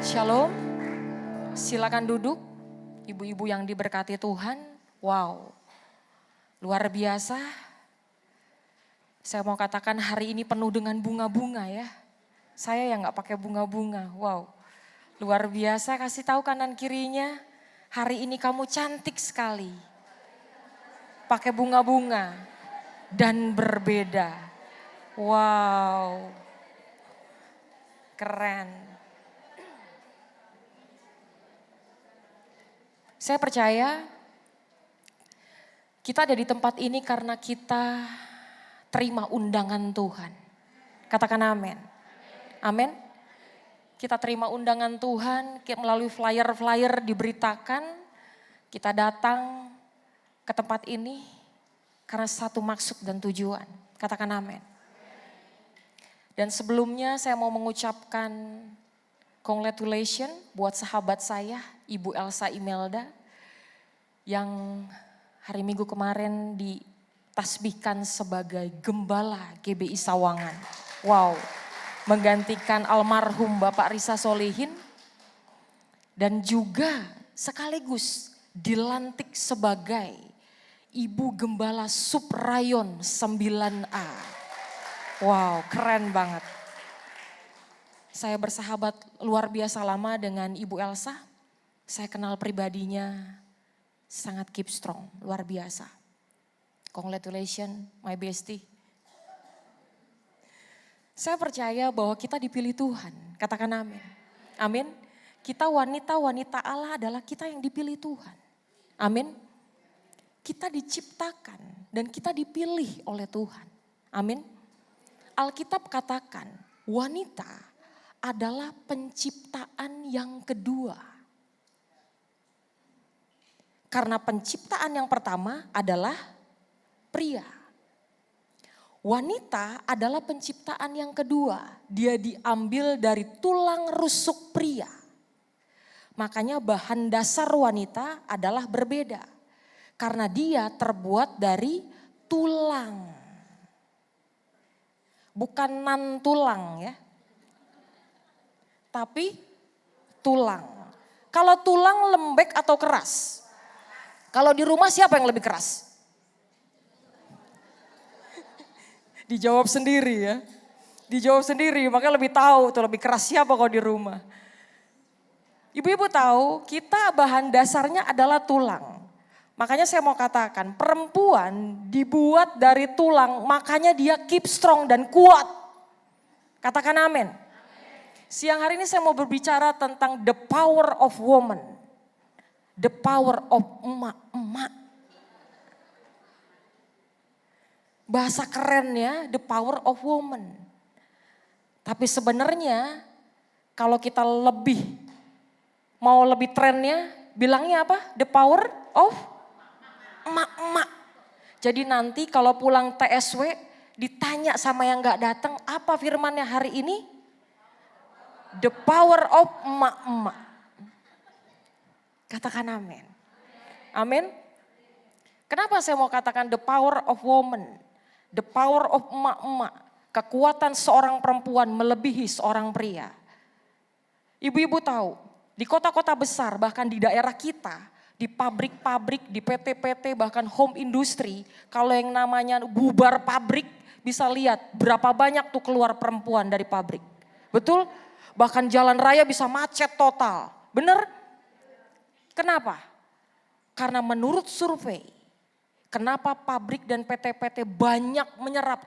Shalom, silakan duduk. Ibu-ibu yang diberkati Tuhan. Wow, luar biasa. Saya mau katakan hari ini penuh dengan bunga-bunga ya. Saya yang gak pakai bunga-bunga, wow. Luar biasa, kasih tahu kanan kirinya, hari ini kamu cantik sekali. Pakai bunga-bunga dan berbeda. Wow, keren. Saya percaya kita ada di tempat ini karena kita terima undangan Tuhan. Katakan amin. Amin. Kita terima undangan Tuhan melalui flyer-flyer diberitakan. Kita datang ke tempat ini karena satu maksud dan tujuan. Katakan amin. Dan sebelumnya saya mau mengucapkan congratulations buat sahabat saya, Ibu Elsa Imelda, yang hari Minggu kemarin ditasbihkan sebagai Gembala GBI Sawangan. Wow, menggantikan almarhum Bapak Risa Solihin. Dan juga sekaligus dilantik sebagai Ibu Gembala Subrayon 9A. Wow, keren banget. Saya bersahabat luar biasa lama dengan Ibu Elsa. Saya kenal pribadinya sangat keep strong, luar biasa. Congratulations my bestie. Saya percaya bahwa kita dipilih Tuhan, katakan amin. Amin. Kita wanita-wanita Allah adalah kita yang dipilih Tuhan. Amin. Kita diciptakan dan kita dipilih oleh Tuhan. Amin. Alkitab katakan wanita adalah penciptaan yang kedua. Karena penciptaan yang pertama adalah pria. Wanita adalah penciptaan yang kedua. Dia diambil dari tulang rusuk pria. Makanya bahan dasar wanita adalah berbeda. Karena dia terbuat dari tulang. Bukan nan tulang ya. Tapi tulang. Kalau tulang lembek atau keras? Kalau di rumah siapa yang lebih keras? Dijawab sendiri ya. Dijawab sendiri, makanya lebih tahu tuh lebih keras siapa kalau di rumah. Ibu-ibu tahu kita bahan dasarnya adalah tulang. Makanya saya mau katakan perempuan dibuat dari tulang, makanya dia keep strong dan kuat. Katakan amin. Siang hari ini saya mau berbicara tentang the power of woman. The power of emak-emak. Bahasa kerennya the power of woman. Tapi sebenarnya kalau kita mau lebih trennya bilangnya apa? The power of emak-emak. Jadi nanti kalau pulang TSW ditanya sama yang gak datang apa firmannya hari ini? The power of emak-emak. Katakan amin. Amin. Kenapa saya mau katakan the power of woman? The power of emak-emak. Kekuatan seorang perempuan melebihi seorang pria. Ibu-ibu tahu, di kota-kota besar bahkan di daerah kita, di pabrik-pabrik, di PT-PT bahkan home industry, kalau yang namanya bubar pabrik bisa lihat berapa banyak tuh keluar perempuan dari pabrik. Betul? Bahkan jalan raya bisa macet total. Bener? Kenapa? Karena menurut survei, kenapa pabrik dan PT-PT banyak menyerap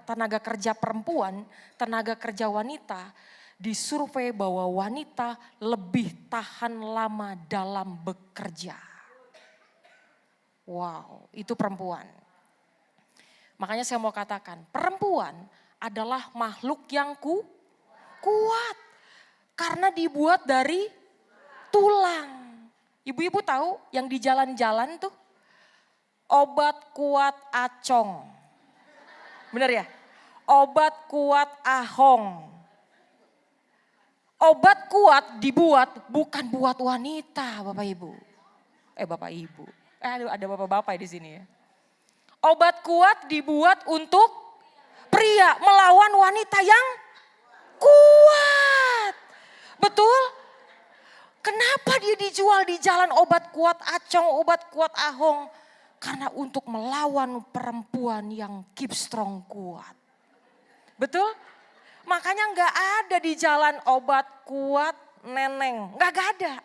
tenaga kerja perempuan, tenaga kerja wanita, disurvei bahwa wanita lebih tahan lama dalam bekerja. Wow, itu perempuan. Makanya saya mau katakan, perempuan adalah makhluk yang kuat. Karena dibuat dari tulang. Ibu-ibu tahu yang di jalan-jalan tuh obat kuat acong. Bener ya? Obat kuat ahong. Obat kuat dibuat bukan buat wanita Bapak Ibu. Bapak Ibu. Ada bapak-bapak di sini ya. Obat kuat dibuat untuk pria melawan wanita yang kuat. Betul? dijual di jalan obat kuat acong, obat kuat ahong. Karena untuk melawan perempuan yang keep strong kuat. Betul? Makanya gak ada di jalan obat kuat neneng. Gak ada.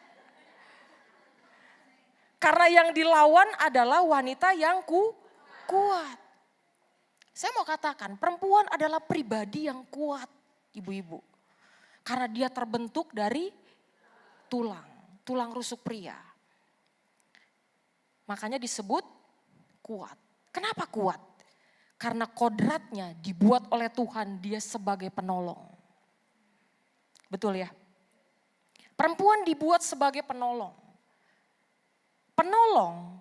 Karena yang dilawan adalah wanita yang kuat. Saya mau katakan perempuan adalah pribadi yang kuat, ibu-ibu. Karena dia terbentuk dari tulang rusuk pria. Makanya disebut kuat. Kenapa kuat? Karena kodratnya dibuat oleh Tuhan, dia sebagai penolong. Betul ya? Perempuan dibuat sebagai penolong. Penolong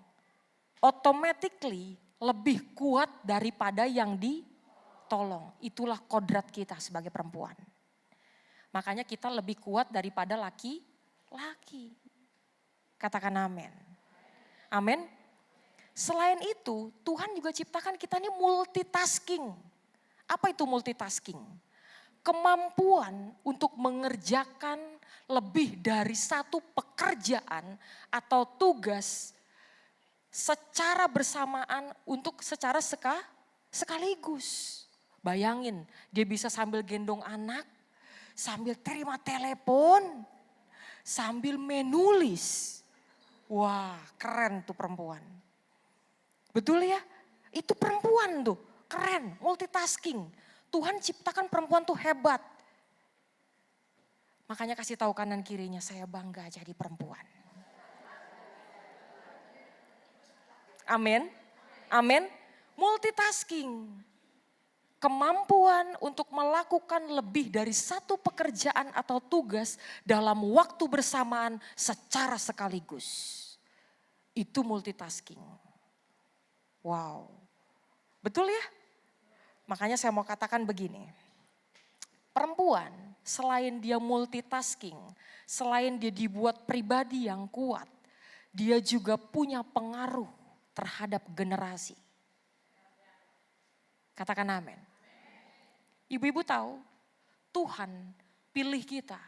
automatically lebih kuat daripada yang ditolong. Itulah kodrat kita sebagai perempuan. Makanya kita lebih kuat daripada laki-laki. Katakan amin. Amin. Selain itu, Tuhan juga ciptakan kita ini multitasking. Apa itu multitasking? Kemampuan untuk mengerjakan lebih dari satu pekerjaan atau tugas secara bersamaan untuk secara sekaligus. Bayangin, dia bisa sambil gendong anak, sambil terima telepon, sambil menulis. Wah, keren tuh perempuan. Betul ya? Itu perempuan tuh, keren, multitasking. Tuhan ciptakan perempuan tuh hebat. Makanya kasih tahu kanan kirinya, saya bangga jadi perempuan. Amin. Amin. Multitasking. Kemampuan untuk melakukan lebih dari satu pekerjaan atau tugas dalam waktu bersamaan secara sekaligus. Itu multitasking. Wow. Betul ya? Makanya saya mau katakan begini. Perempuan selain dia multitasking, selain dia dibuat pribadi yang kuat, dia juga punya pengaruh terhadap generasi. Katakan amin. Ibu-ibu tahu Tuhan pilih kita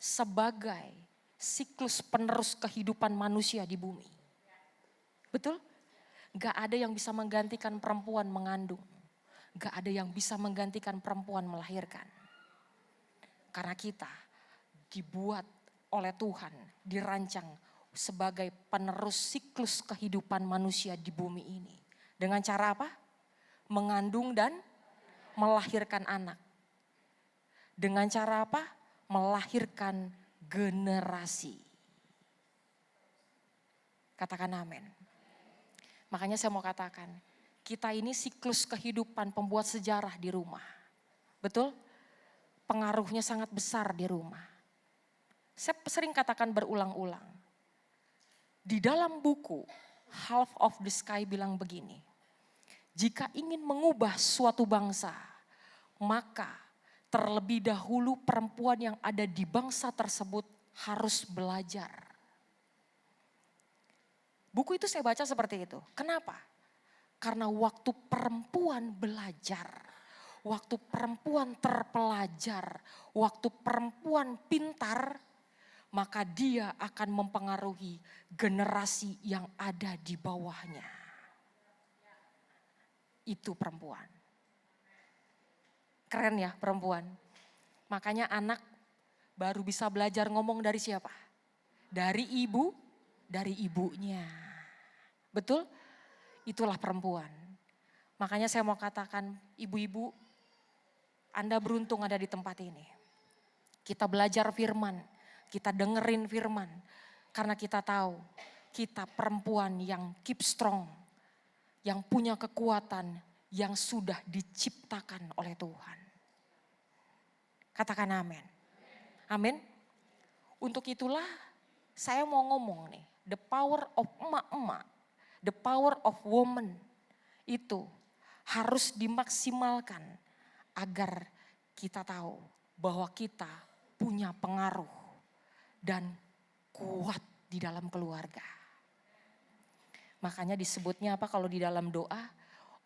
sebagai siklus penerus kehidupan manusia di bumi. Betul? Gak ada yang bisa menggantikan perempuan mengandung. Gak ada yang bisa menggantikan perempuan melahirkan. Karena kita dibuat oleh Tuhan, dirancang sebagai penerus siklus kehidupan manusia di bumi ini. Dengan cara apa? Mengandung dan melahirkan anak. Dengan cara apa? Melahirkan generasi. Katakan amin. Makanya saya mau katakan, kita ini siklus kehidupan pembuat sejarah di rumah. Betul? Pengaruhnya sangat besar di rumah. Saya sering katakan berulang-ulang. Di dalam buku Half of the Sky bilang begini. Jika ingin mengubah suatu bangsa, maka terlebih dahulu perempuan yang ada di bangsa tersebut harus belajar. Buku itu saya baca seperti itu. Kenapa? Karena waktu perempuan belajar, waktu perempuan terpelajar, waktu perempuan pintar, maka dia akan mempengaruhi generasi yang ada di bawahnya. Itu perempuan. Keren ya perempuan. Makanya anak baru bisa belajar ngomong dari siapa? Dari ibu, dari ibunya. Betul? Itulah perempuan. Makanya saya mau katakan ibu-ibu, Anda beruntung ada di tempat ini. Kita belajar firman. Kita dengerin firman, karena kita tahu kita perempuan yang keep strong, yang punya kekuatan, yang sudah diciptakan oleh Tuhan. Katakan amin. Amin. Untuk itulah saya mau ngomong nih, the power of emak-emak, the power of woman itu harus dimaksimalkan agar kita tahu bahwa kita punya pengaruh dan kuat di dalam keluarga. Makanya disebutnya apa kalau di dalam doa?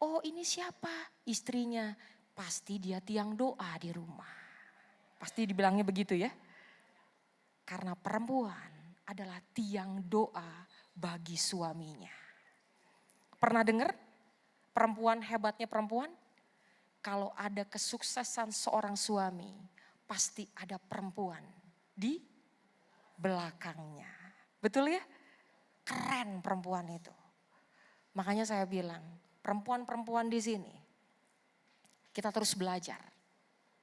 Oh ini siapa? Istrinya. Pasti dia tiang doa di rumah. Pasti dibilangnya begitu ya. Karena perempuan adalah tiang doa bagi suaminya. Pernah dengar perempuan hebatnya perempuan? Kalau ada kesuksesan seorang suami, pasti ada perempuan di belakangnya. Betul ya? Keren perempuan itu. Makanya saya bilang, perempuan-perempuan di sini, kita terus belajar.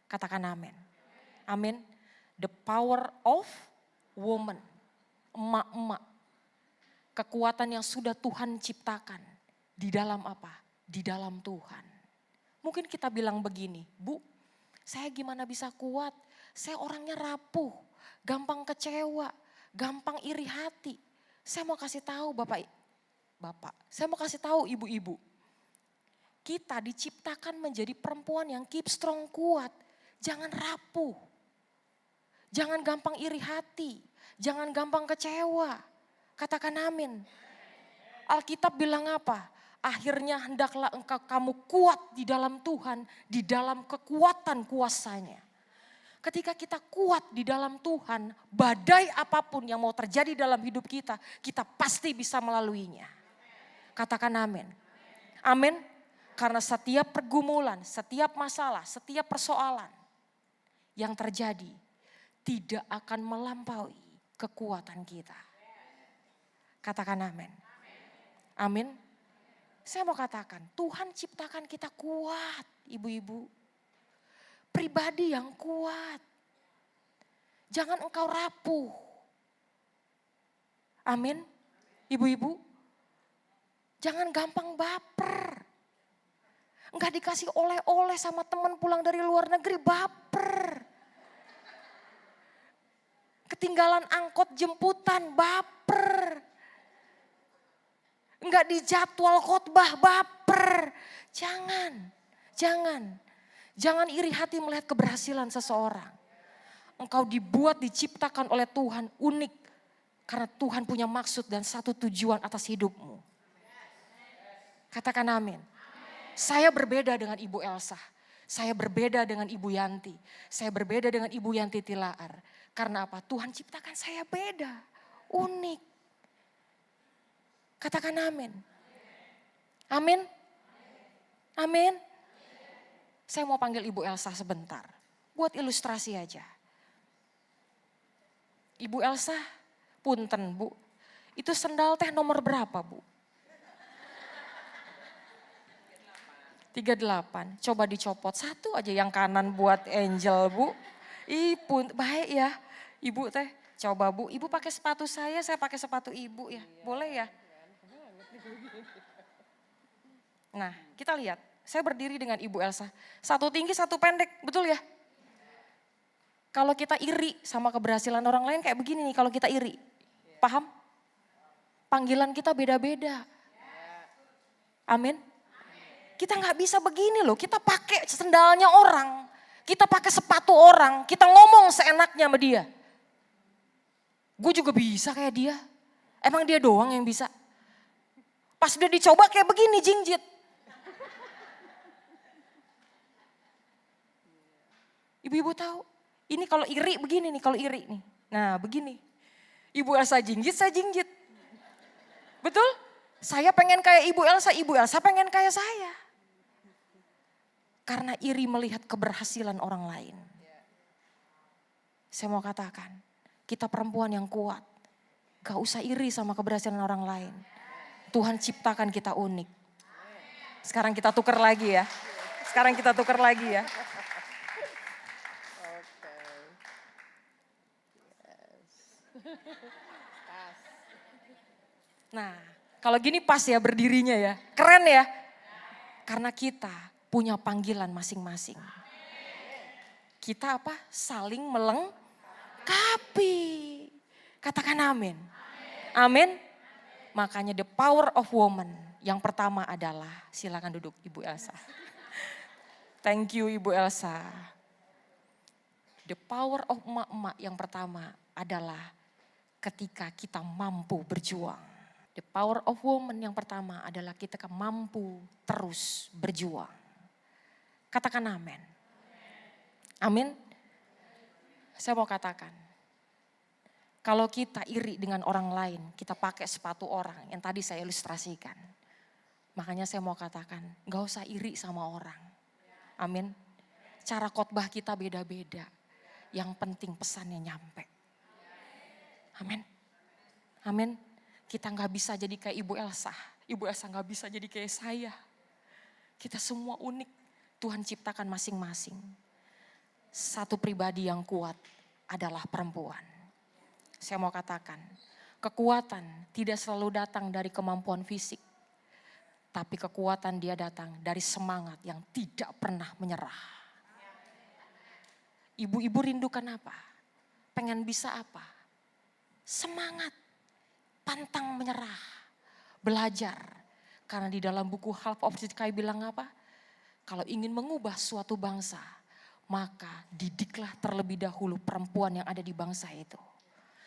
Katakan amin. Amin. The power of woman. Emak-emak. Kekuatan yang sudah Tuhan ciptakan. Di dalam apa? Di dalam Tuhan. Mungkin kita bilang begini, Bu, saya gimana bisa kuat? Saya orangnya rapuh, gampang kecewa, gampang iri hati. Saya mau kasih tahu Bapak, saya mau kasih tahu ibu-ibu. Kita diciptakan menjadi perempuan yang keep strong, kuat. Jangan rapuh. Jangan gampang iri hati. Jangan gampang kecewa. Katakan amin. Alkitab bilang apa? Akhirnya hendaklah kamu kuat di dalam Tuhan, di dalam kekuatan kuasanya. Ketika kita kuat di dalam Tuhan, badai apapun yang mau terjadi dalam hidup kita, kita pasti bisa melaluinya. Katakan amin. Amin. Karena setiap pergumulan, setiap masalah, setiap persoalan yang terjadi tidak akan melampaui kekuatan kita. Katakan amin. Amin. Saya mau katakan, Tuhan ciptakan kita kuat, ibu-ibu. Pribadi yang kuat. Jangan engkau rapuh. Amin. Ibu-ibu. Jangan gampang baper. Enggak dikasih oleh-oleh sama teman pulang dari luar negeri, baper. Ketinggalan angkot jemputan, baper. Enggak dijadwal khotbah, baper. Jangan iri hati melihat keberhasilan seseorang. Engkau dibuat, diciptakan oleh Tuhan unik. Karena Tuhan punya maksud dan satu tujuan atas hidupmu. Katakan amin. Saya berbeda dengan Ibu Elsa. Saya berbeda dengan Ibu Yanti. Saya berbeda dengan Ibu Yanti Tilaar. Karena apa? Tuhan ciptakan saya beda, unik. Katakan amin. Amin. Amin. Saya mau panggil Ibu Elsa sebentar. Buat ilustrasi aja. Ibu Elsa, punten Bu. Itu sendal teh nomor berapa Bu? 38. Coba dicopot satu aja yang kanan buat Angel Bu. Baik ya Ibu teh. Coba Bu, Ibu pakai sepatu saya pakai sepatu Ibu ya. Boleh ya? Nah kita lihat. Saya berdiri dengan Ibu Elsa. Satu tinggi, satu pendek. Betul ya? Kalau kita iri sama keberhasilan orang lain kayak begini nih kalau kita iri. Paham? Panggilan kita beda-beda. Amin. Kita gak bisa begini loh, kita pakai sendalnya orang. Kita pakai sepatu orang, kita ngomong seenaknya sama dia. Gue juga bisa kayak dia. Emang dia doang yang bisa? Pas udah dicoba kayak begini jingjit. Ibu-ibu tahu, ini kalau iri begini nih, kalau iri nih. Nah begini, Ibu Elsa jingjit, saya jingjit. Betul? Saya pengen kayak Ibu Elsa pengen kayak saya. Karena iri melihat keberhasilan orang lain. Saya mau katakan, kita perempuan yang kuat. Gak usah iri sama keberhasilan orang lain. Tuhan ciptakan kita unik. Sekarang kita tukar lagi ya. Nah, kalau gini pas ya berdirinya ya. Keren ya. Karena kita punya panggilan masing-masing. Kita apa? Saling melengkapi. Katakan amin. Amin. Makanya the power of woman. Yang pertama adalah, silakan duduk Ibu Elsa. Thank you Ibu Elsa. The power of emak-emak yang pertama adalah ketika kita mampu berjuang. The power of woman yang pertama adalah kita mampu terus berjuang. Katakan amin. Amin. Saya mau katakan, Kalau kita iri dengan orang lain, kita pakai sepatu orang yang tadi saya ilustrasikan. Makanya saya mau katakan, gak usah iri sama orang. Amin. Cara khotbah kita beda-beda. Yang penting pesannya nyampe. Amin. Amin. Kita gak bisa jadi kayak Ibu Elsa. Ibu Elsa gak bisa jadi kayak saya. Kita semua unik. Tuhan ciptakan masing-masing. Satu pribadi yang kuat adalah perempuan. Saya mau katakan, kekuatan tidak selalu datang dari kemampuan fisik. Tapi kekuatan dia datang dari semangat yang tidak pernah menyerah. Ibu-ibu rindukan apa? Pengen bisa apa? Semangat, pantang menyerah, belajar. Karena di dalam buku Half of the Sky bilang apa? Kalau ingin mengubah suatu bangsa, maka didiklah terlebih dahulu perempuan yang ada di bangsa itu.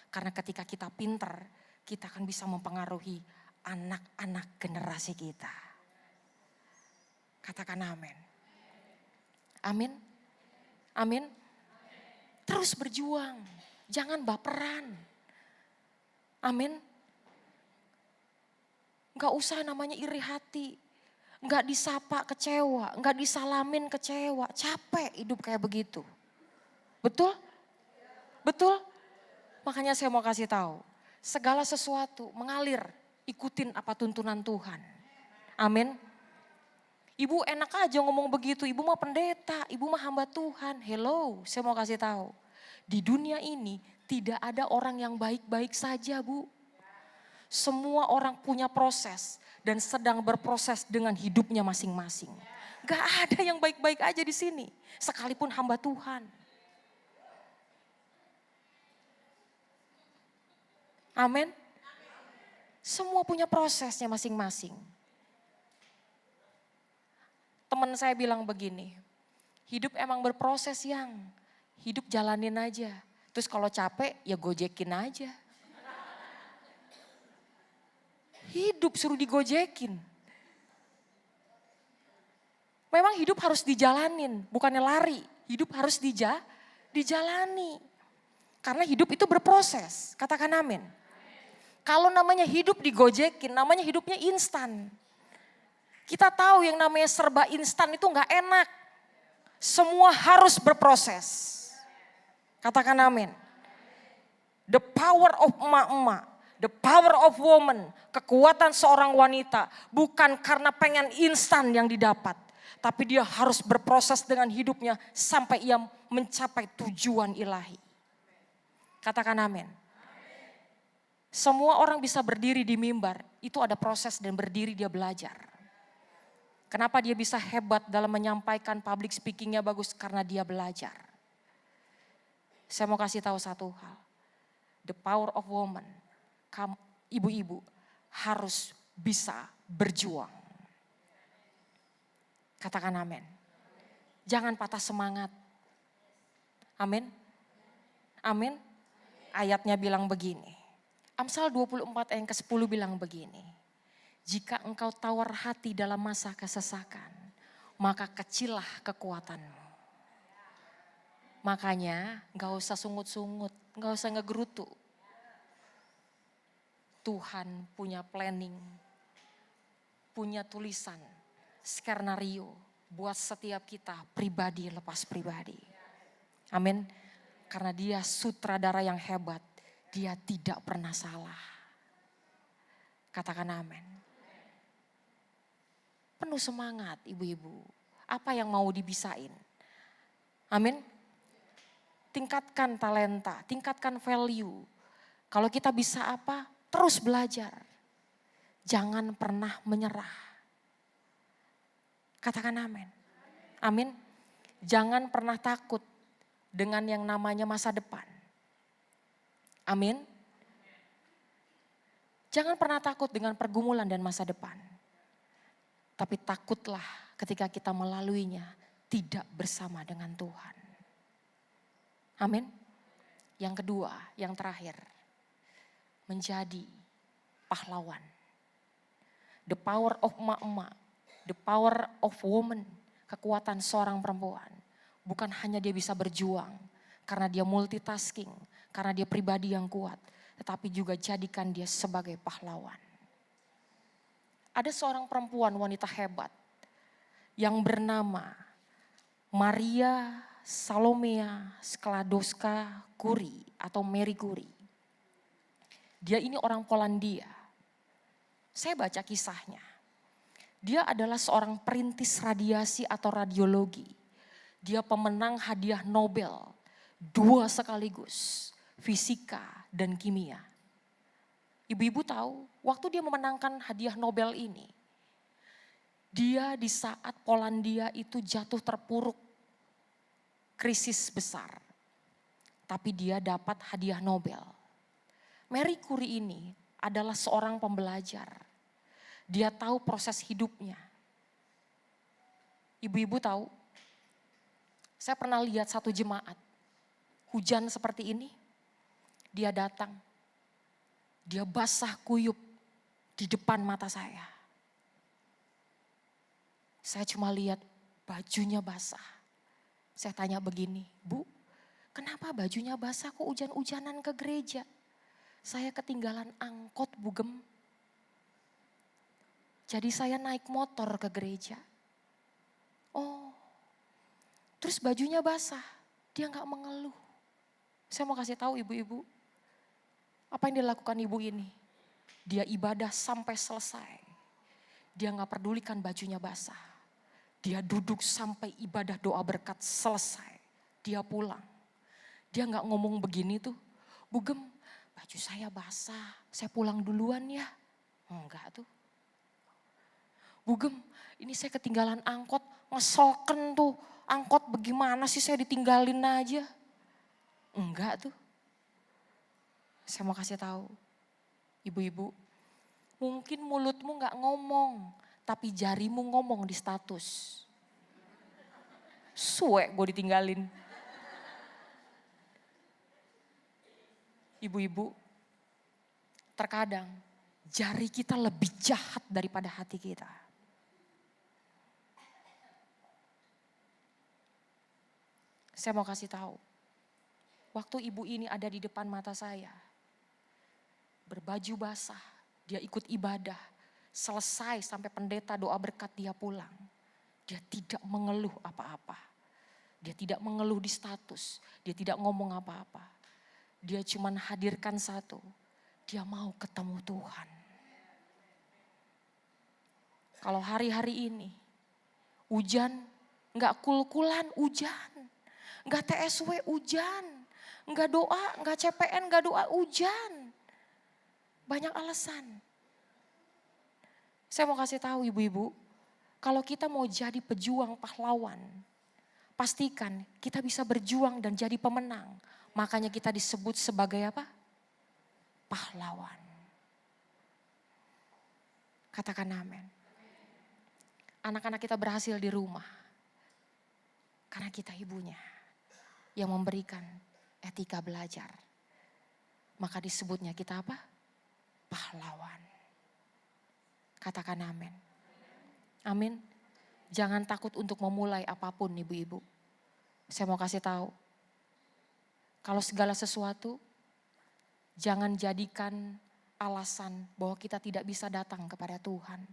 Karena ketika kita pinter, kita akan bisa mempengaruhi anak-anak generasi kita. Katakan amin. Amin. Amin. Terus berjuang, jangan baperan. Amin. Gak usah namanya iri hati. Gak disapa kecewa, gak disalamin kecewa. Capek hidup kayak begitu. Betul? Betul? Makanya saya mau kasih tahu, segala sesuatu mengalir, ikutin apa tuntunan Tuhan. Amin. Ibu enak aja ngomong begitu, ibu mah pendeta, ibu mah hamba Tuhan. Hello, saya mau kasih tahu. Di dunia ini tidak ada orang yang baik-baik saja, Bu. Semua orang punya proses dan sedang berproses dengan hidupnya masing-masing. Gak ada yang baik-baik aja di sini, sekalipun hamba Tuhan. Amin. Semua punya prosesnya masing-masing. Teman saya bilang begini, hidup emang berproses yang, hidup jalanin aja. Terus kalau capek ya gojekin aja. Hidup suruh digojekin. Memang hidup harus dijalanin, bukannya lari. Hidup harus dijalani. Karena hidup itu berproses, katakan amin. Kalau namanya hidup digojekin, namanya hidupnya instan. Kita tahu yang namanya serba instan itu gak enak. Semua harus berproses. Katakan amin. The power of emak-emak, the power of woman, kekuatan seorang wanita bukan karena pengen instan yang didapat. Tapi dia harus berproses dengan hidupnya sampai ia mencapai tujuan ilahi. Katakan amin. Semua orang bisa berdiri di mimbar, itu ada proses dan berdiri dia belajar. Kenapa dia bisa hebat dalam menyampaikan public speakingnya bagus? Karena dia belajar. Saya mau kasih tahu satu hal. The power of woman, ibu-ibu harus bisa berjuang. Katakan amin. Jangan patah semangat. Amin. Amin. Ayatnya bilang begini. Amsal 24 ayat ke-10 bilang begini. Jika engkau tawar hati dalam masa kesesakan, maka kecillah kekuatanmu. Makanya gak usah sungut-sungut, gak usah ngegerutu. Tuhan punya planning, punya tulisan, skenario buat setiap kita pribadi lepas pribadi. Amin. Karena dia sutradara yang hebat. Dia tidak pernah salah. Katakan amin. Penuh semangat ibu-ibu. Apa yang mau dibisain? Amin. Tingkatkan talenta, tingkatkan value. Kalau kita bisa apa? Terus belajar. Jangan pernah menyerah. Katakan amin. Amin. Jangan pernah takut dengan yang namanya masa depan. Amin. Jangan pernah takut dengan pergumulan dan masa depan. Tapi takutlah ketika kita melaluinya tidak bersama dengan Tuhan. Amin. Yang kedua, yang terakhir. Menjadi pahlawan. The power of emak-emak, the power of woman, kekuatan seorang perempuan. Bukan hanya dia bisa berjuang karena dia multitasking, karena dia pribadi yang kuat, tetapi juga jadikan dia sebagai pahlawan. Ada seorang perempuan wanita hebat yang bernama Maria Salomea Sklodowska Curie atau Mary Curie. Dia ini orang Polandia. Saya baca kisahnya. Dia adalah seorang perintis radiasi atau radiologi. Dia pemenang hadiah Nobel 2 sekaligus, fisika dan kimia. Ibu-ibu tahu, waktu dia memenangkan hadiah Nobel ini, dia di saat Polandia itu jatuh terpuruk, krisis besar. Tapi dia dapat hadiah Nobel. Mary Curie ini adalah seorang pembelajar. Dia tahu proses hidupnya. Ibu-ibu tahu, saya pernah lihat satu jemaat, hujan seperti ini, dia datang, dia basah kuyup di depan mata saya. Saya cuma lihat bajunya basah. Saya tanya begini, Bu, kenapa bajunya basah kok hujan-hujanan ke gereja? Saya ketinggalan angkot, Bu Gem. Jadi saya naik motor ke gereja. Oh, terus bajunya basah, dia gak mengeluh. Saya mau kasih tahu ibu-ibu, apa yang dilakukan ibu ini? Dia ibadah sampai selesai. Dia gak pedulikan bajunya basah. Dia duduk sampai ibadah doa berkat selesai. Dia pulang. Dia gak ngomong begini tuh, Bu Gem, baju saya basah, saya pulang duluan ya. Enggak tuh. Bu Gem, ini saya ketinggalan angkot, ngeselken tuh. Angkot bagaimana sih saya ditinggalin aja. Enggak tuh. Saya mau kasih tahu, ibu-ibu, mungkin mulutmu gak ngomong, tapi jarimu ngomong di status. Suwe gue ditinggalin. Ibu-ibu, terkadang jari kita lebih jahat daripada hati kita. Saya mau kasih tahu, waktu ibu ini ada di depan mata saya, berbaju basah, dia ikut ibadah, selesai sampai pendeta doa berkat dia pulang. Dia tidak mengeluh apa-apa. Dia tidak mengeluh di status, dia tidak ngomong apa-apa. Dia cuma hadirkan satu, dia mau ketemu Tuhan. Kalau hari-hari ini, hujan, gak kul-kulan hujan. Gak TSW hujan, gak doa, gak CPN, gak doa hujan. Banyak alasan. Saya mau kasih tahu ibu-ibu, kalau kita mau jadi pejuang pahlawan, pastikan kita bisa berjuang dan jadi pemenang. Makanya kita disebut sebagai apa? Pahlawan. Katakan amin. Anak-anak kita berhasil di rumah. Karena kita ibunya yang memberikan etika belajar. Maka disebutnya kita apa? Pahlawan. Katakan amin. Amin. Jangan takut untuk memulai apapun ibu-ibu. Saya mau kasih tahu. Kalau segala sesuatu, jangan jadikan alasan bahwa kita tidak bisa datang kepada Tuhan.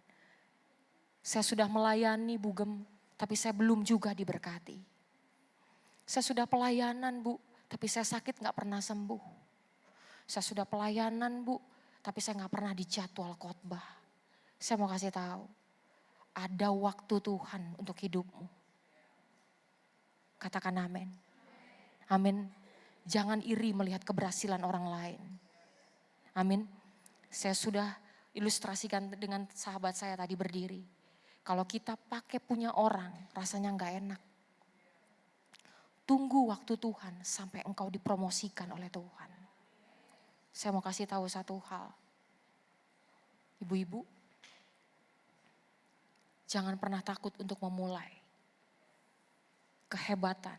Saya sudah melayani Bu Gem, tapi saya belum juga diberkati. Saya sudah pelayanan Bu, tapi saya sakit gak pernah sembuh. Saya sudah pelayanan Bu, tapi saya gak pernah dijadwal khotbah. Saya mau kasih tahu, ada waktu Tuhan untuk hidupmu. Katakan amin. Amin. Jangan iri melihat keberhasilan orang lain. Amin. Saya sudah ilustrasikan dengan sahabat saya tadi berdiri. Kalau kita pakai punya orang, rasanya gak enak. Tunggu waktu Tuhan sampai engkau dipromosikan oleh Tuhan. Saya mau kasih tahu satu hal. Ibu-ibu, jangan pernah takut untuk memulai. Kehebatan,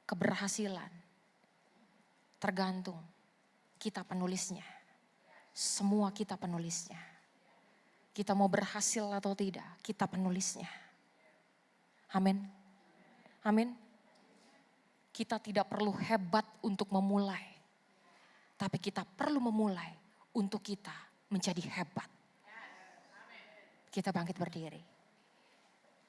keberhasilan, tergantung kita penulisnya. Semua kita penulisnya. Kita mau berhasil atau tidak, kita penulisnya. Amin. Amin. kita tidak perlu hebat untuk memulai. Tapi kita perlu memulai untuk kita menjadi hebat. Kita bangkit berdiri.